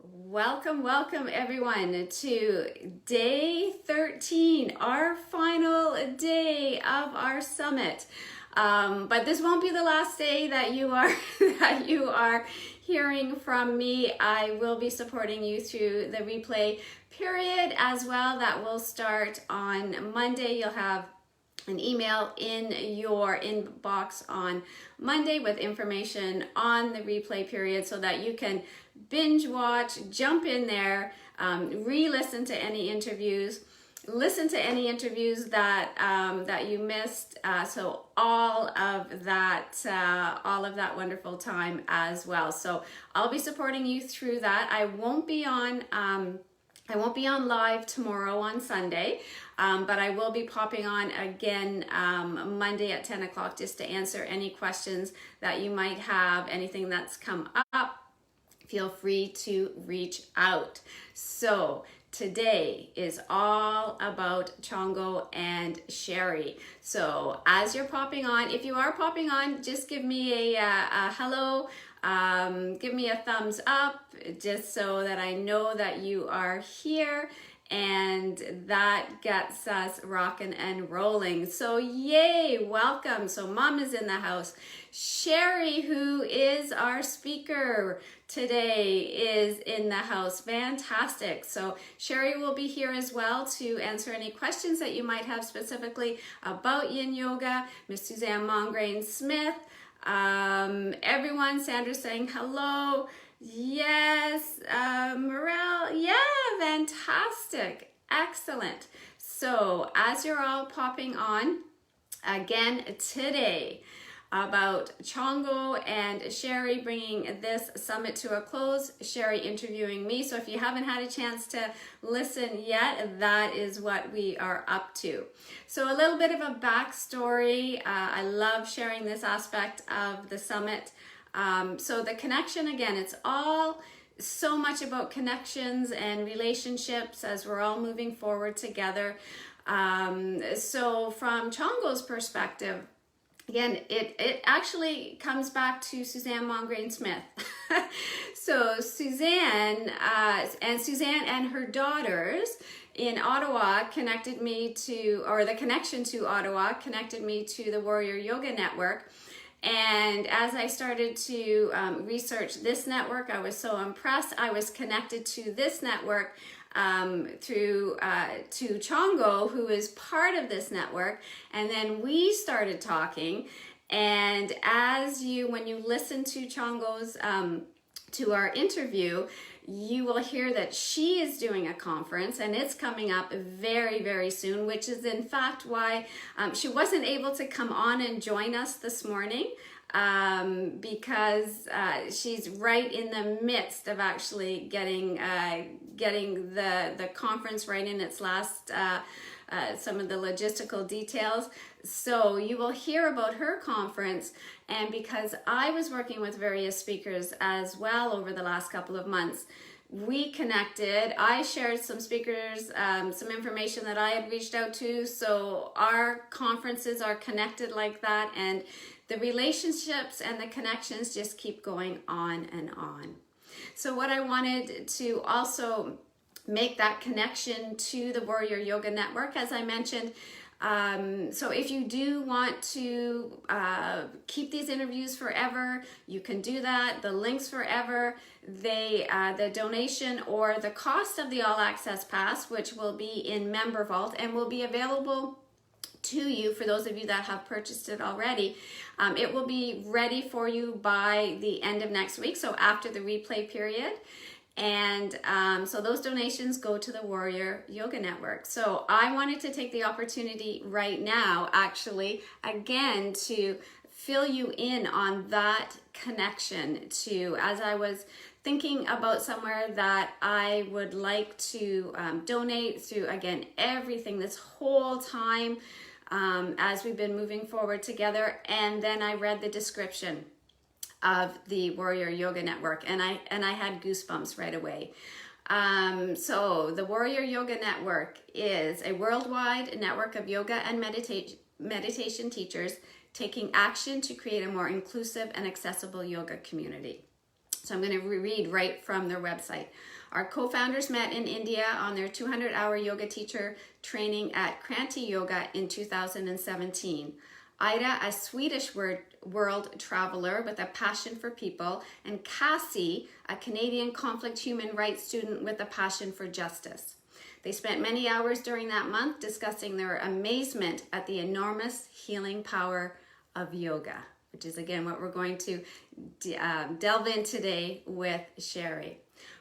Welcome everyone to day 13, our final day of our summit. But this won't be the last day that you are that you are hearing from me. I will be supporting you through the replay period as well. That will start on Monday. You'll have an email in your inbox on Monday with information on the replay period so that you can binge watch, jump in there, re-listen to any interviews, listen to any interviews that that you missed. So all of that wonderful time as well. So I'll be supporting you through that. I won't be on live tomorrow on Sunday, but I will be popping on again Monday at 10 o'clock just to answer any questions that you might have, anything that's come up. Feel free to reach out. So today is all about Chongo and Sherry. So as you're popping on, if you are popping on, just give me a hello. Give me a thumbs up just so that I know that you are here, and that gets us rocking and rolling. So yay, welcome. So mom is in the house. Sherry, who is our speaker today, is in the house. Fantastic. So Sherry will be here as well to answer any questions that you might have specifically about yin yoga. Miss Suzanne Mongrain Smith. Everyone, Sandra's saying hello. Yes, Morel, yeah, fantastic, excellent. So as you're all popping on, again today, about Chongo and Sherry bringing this summit to a close, Sherry interviewing me. So if you haven't had a chance to listen yet, that is what we are up to. So a little bit of a backstory. I love sharing this aspect of the summit. So the connection, again, it's all so much about connections and relationships as we're all moving forward together. So from Chongo's perspective, again, it actually comes back to Suzanne Mongrain Smith. So Suzanne and her daughters in Ottawa connected me to, or the connection to Ottawa connected me to the Warrior Yoga Network. And as I started to research this network, I was so impressed. I was connected to this network through to Chongo, who is part of this network, and then we started talking. And when you listen to Chongo's to our interview, you will hear that she is doing a conference, and it's coming up very, very soon, which is in fact why she wasn't able to come on and join us this morning, because she's right in the midst of actually getting the conference right in its last some of the logistical details. So you will hear about her conference, and because I was working with various speakers as well over the last couple of months, we connected. I shared some speakers, some information that I had reached out to, so our conferences are connected like that, and the relationships and the connections just keep going on and on. So what I wanted to also make that connection to the Warrior Yoga Network, as I mentioned. So if you do want to keep these interviews forever, you can do that. The links forever, the donation or the cost of the All Access Pass, which will be in Member Vault and will be available to you for those of you that have purchased it already. It will be ready for you by the end of next week, so after the replay period. And so those donations go to the Warrior Yoga Network. So I wanted to take the opportunity right now, actually, again, to fill you in on that connection to, as I was thinking about somewhere that I would like to donate through, again, everything this whole time as we've been moving forward together. And then I read the description of the Warrior Yoga Network, and I had goosebumps right away. So the Warrior Yoga Network is a worldwide network of yoga and meditation teachers taking action to create a more inclusive and accessible yoga community. So I'm going to read right from their website. Our co-founders met in India on their 200-hour yoga teacher training at Kranti Yoga in 2017. Ida, a Swedish world traveler with a passion for people, and Cassie, a Canadian conflict human rights student with a passion for justice. They spent many hours during that month discussing their amazement at the enormous healing power of yoga, which is again what we're going to delve in today with Sherry.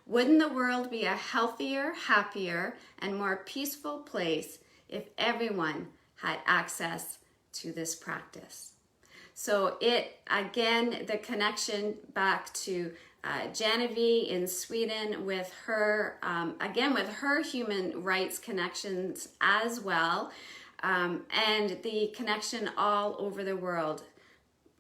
Wouldn't the world be a healthier, happier, and more peaceful place if everyone had access to this practice? So it, again, the connection back to Genevieve in Sweden with her, again, with her human rights connections as well, and the connection all over the world.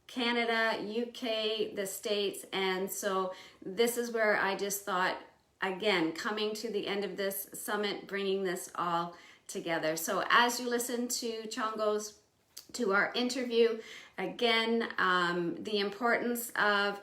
Canada, UK, the States, and so this is where I just thought, again, coming to the end of this summit, bringing this all together. So as you listen to to our interview, again, the importance of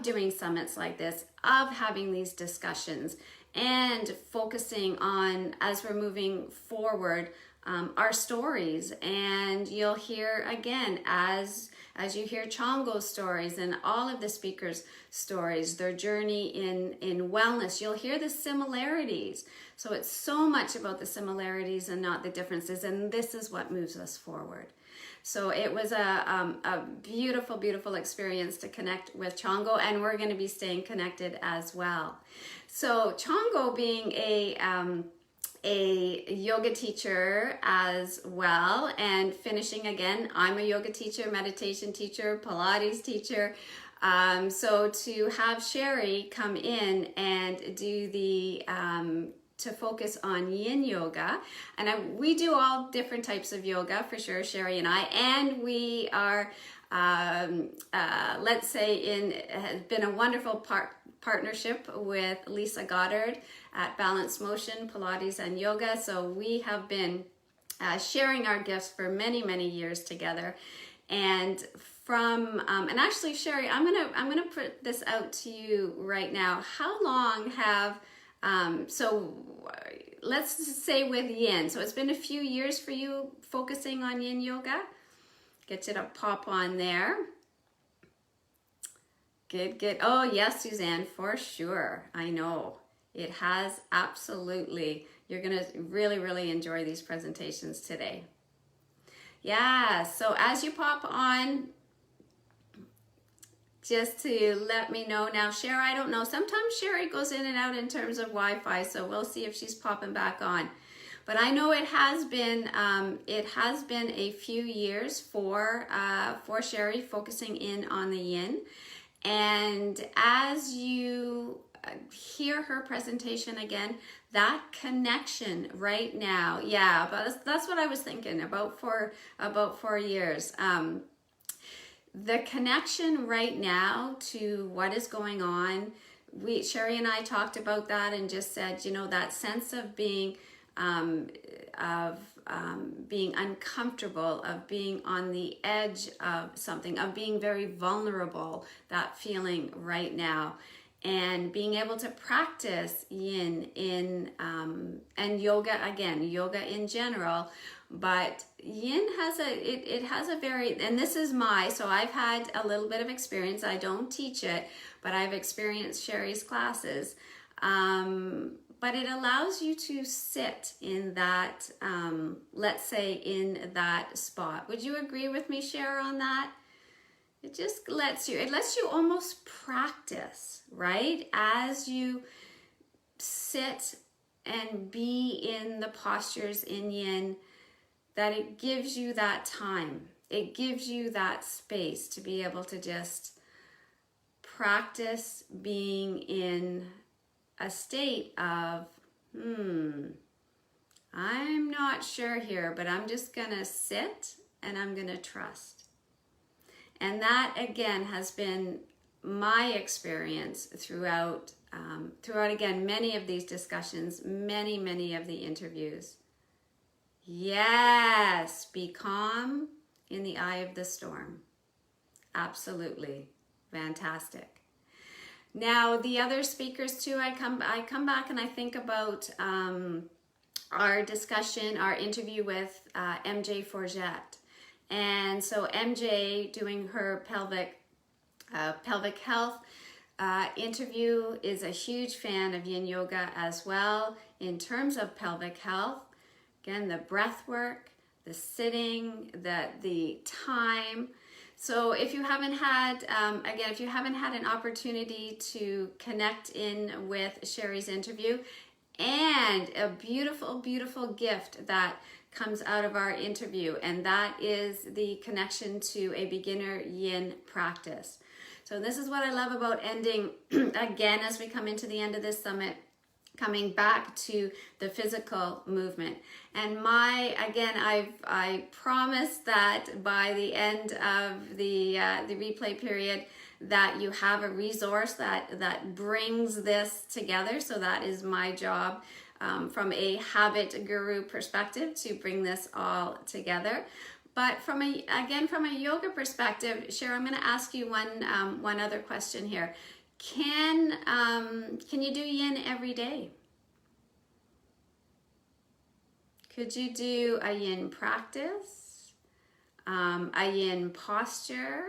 doing summits like this, of having these discussions, and focusing on, as we're moving forward, our stories. And you'll hear, again, as you hear Chongo's stories and all of the speakers' stories, their journey in wellness, you'll hear the similarities. So it's so much about the similarities and not the differences, and this is what moves us forward. So it was a beautiful, beautiful experience to connect with Chongo, and we're going to be staying connected as well. So Chongo being a yoga teacher as well, and finishing again, I'm a yoga teacher, meditation teacher, Pilates teacher. So to have Sherry come in and do the to focus on yin yoga, and we do all different types of yoga for sure, Sherry and I, and we are let's say has been a wonderful partnership with Lisa Goddard at Balanced Motion, Pilates and Yoga. So we have been sharing our gifts for many, many years together. And from and actually, Sherry, I'm gonna put this out to you right now. How long have so let's say with yin, so it's been a few years for you focusing on yin yoga? Get you to pop on there. Good. Oh, yes, Suzanne, for sure. I know. It has, absolutely. You're going to really, really enjoy these presentations today. Yeah, so as you pop on, just to let me know. Now, Sherry, I don't know. Sometimes Sherry goes in and out in terms of Wi-Fi, so we'll see if she's popping back on. But I know it has been a few years for Sherry focusing in on the yin. And as you hear her presentation again, that connection right now, yeah, but that's what I was thinking about for 4 years. The connection right now to what is going on, Sherry and I talked about that and just said, you know, that sense of being being uncomfortable, of being on the edge of something, of being very vulnerable, that feeling right now, and being able to practice yin in and yoga, again, yoga in general. But yin has it has a very, and this is so I've had a little bit of experience. I don't teach it, but I've experienced Sherry's classes. But it allows you to sit in that, let's say in that spot. Would you agree with me, Sherry, on that? It just lets you almost practice, right? As you sit and be in the postures in yin, that it gives you that time. It gives you that space to be able to just practice being in a state of, I'm not sure here, but I'm just gonna sit and I'm gonna trust. And that again has been my experience throughout again, many of these discussions, many of the interviews. Yes, be calm in the eye of the storm. Absolutely fantastic. Now, the other speakers too, I come back and I think about our discussion, our interview with MJ Forget. And so MJ doing her pelvic health interview is a huge fan of yin yoga as well in terms of pelvic health. Again, the breath work, the sitting, the time. So if you haven't had, if you haven't had an opportunity to connect in with Sherry's interview, and a beautiful, beautiful gift that comes out of our interview, and that is the connection to a beginner yin practice. So this is what I love about ending, again, as we come into the end of this summit, coming back to the physical movement. And I promise that by the end of the replay period, that you have a resource that brings this together. So that is my job from a habit guru perspective, to bring this all together. But from a yoga perspective, Cheryl, I'm going to ask you one other question here. Can you do yin every day? Could you do a yin practice, a yin posture?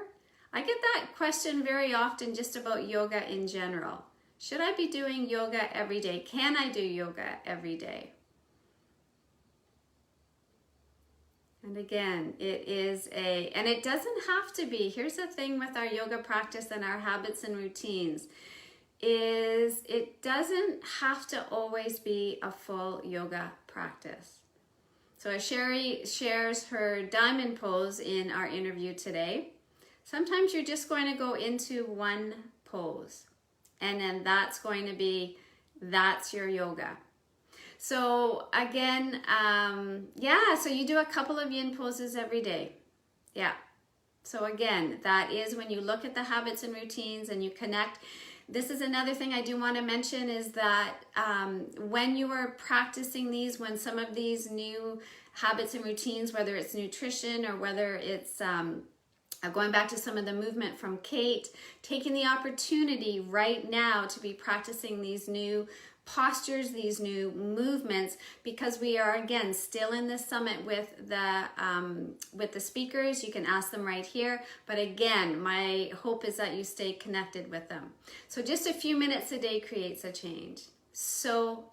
I get that question very often just about yoga in general. Should I be doing yoga every day? Can I do yoga every day? And again, and it doesn't have to be. Here's the thing with our yoga practice and our habits and routines, is it doesn't have to always be a full yoga practice. So as Sherry shares her diamond pose in our interview today, sometimes you're just going to go into one pose, and then that's your yoga. So again, so you do a couple of yin poses every day. Yeah. So again, that is when you look at the habits and routines and you connect. This is another thing I do want to mention, is that when you are practicing these, when some of these new habits and routines, whether it's nutrition or whether it's going back to some of the movement from Kate, taking the opportunity right now to be practicing these new postures, these new movements, because we are again still in this summit with the speakers. You can ask them right here, but again, my hope is that you stay connected with them. So just a few minutes a day creates a change. So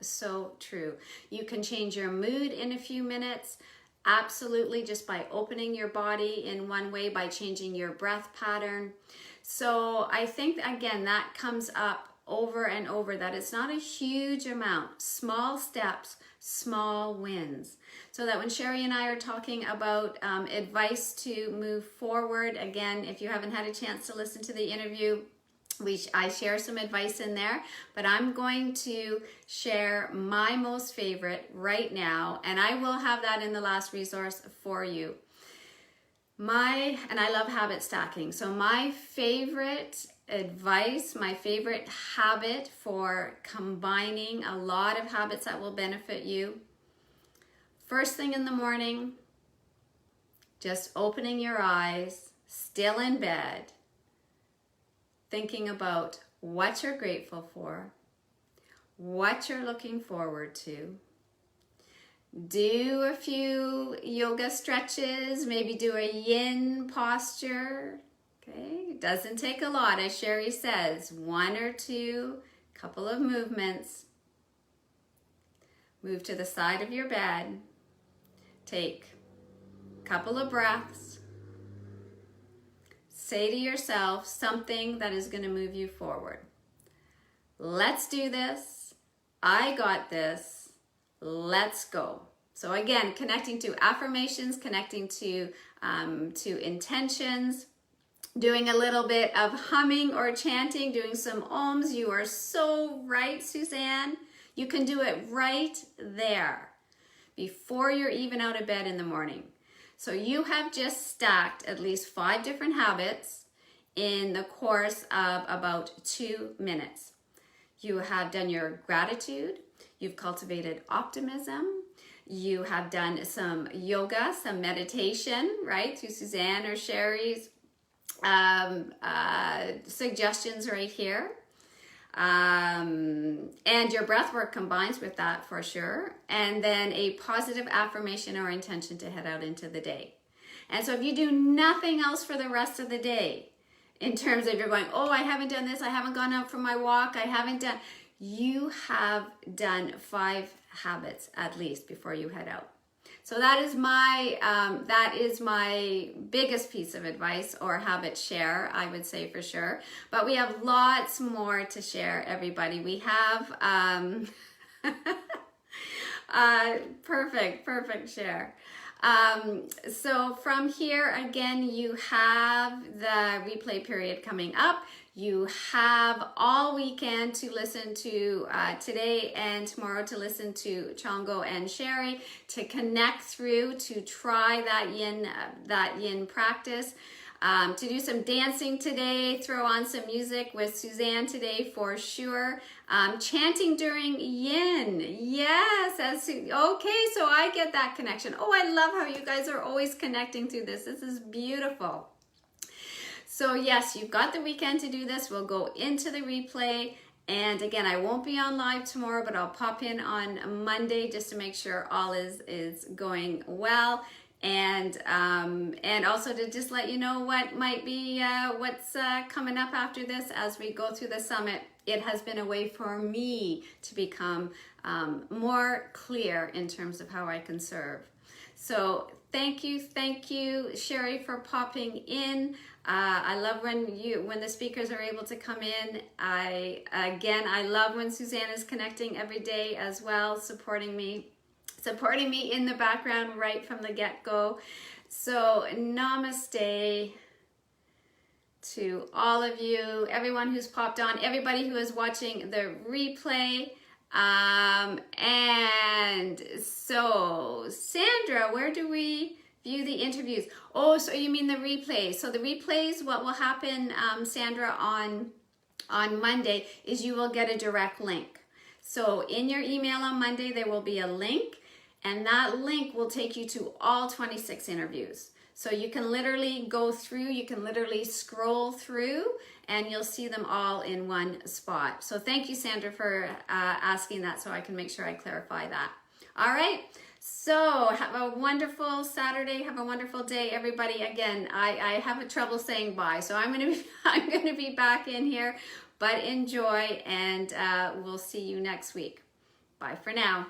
true. You can change your mood in a few minutes, absolutely, just by opening your body in one way, by changing your breath pattern. So I think again that comes up over and over, that it's not a huge amount, small steps, small wins. So that when Sherry and I are talking about advice to move forward, again, if you haven't had a chance to listen to the interview, I share some advice in there, but I'm going to share my most favorite right now, and I will have that in the last resource for you. And I love habit stacking. So my favorite advice, my favorite habit for combining a lot of habits that will benefit you. First thing in the morning, just opening your eyes, still in bed, thinking about what you're grateful for, what you're looking forward to. Do a few yoga stretches, maybe do a yin posture. Okay, it doesn't take a lot, as Sherry says, one or two, couple of movements. Move to the side of your bed. Take a couple of breaths. Say to yourself something that is going to move you forward. Let's do this. I got this. Let's go. So again, connecting to affirmations, connecting to intentions, doing a little bit of humming or chanting, doing some ohms. You are so right, Suzanne. You can do it right there before you're even out of bed in the morning. So you have just stacked at least 5 different habits in the course of about 2 minutes. You have done your gratitude. You've cultivated optimism. You have done some yoga, some meditation, right, through Suzanne or Sherry's suggestions right here. And your breath work combines with that for sure. And then a positive affirmation or intention to head out into the day. And so if you do nothing else for the rest of the day, in terms of you're going, oh, I haven't done this, I haven't gone out for my walk, I haven't done, you have done 5 habits at least before you head out. So that is my biggest piece of advice or habit share, I would say for sure. But we have lots more to share, everybody. We have perfect share. So from here, again, you have the replay period coming up. You have all weekend to listen to today and tomorrow to listen to Chongo and Sherry, to connect through, to try that yin practice. To do some dancing today, throw on some music with Suzanne today for sure. Chanting during yin, yes. Okay, so I get that connection. Oh, I love how you guys are always connecting through this. This is beautiful. So yes, you've got the weekend to do this. We'll go into the replay. And again, I won't be on live tomorrow, but I'll pop in on Monday just to make sure all is going well. And also to just let you know what might be what's coming up after this as we go through the summit. It has been a way for me to become more clear in terms of how I can serve. So thank you, Sherry, for popping in. I love when the speakers are able to come in. I love when Suzanne is connecting every day as well, supporting me in the background right from the get-go. So namaste to all of you, everyone who's popped on, everybody who is watching the replay. And so Sandra, where do we view the interviews? Oh, so you mean the replays. So the replays, what will happen, Sandra, on Monday is you will get a direct link. So in your email on Monday, there will be a link, and that link will take you to all 26 interviews. So you can literally go through, you can literally scroll through, and you'll see them all in one spot. So thank you, Sandra, for asking that so I can make sure I clarify that. All right. So have a wonderful Saturday. Have a wonderful day, everybody. Again, I have a trouble saying bye, so I'm gonna be back in here. But enjoy, and we'll see you next week. Bye for now.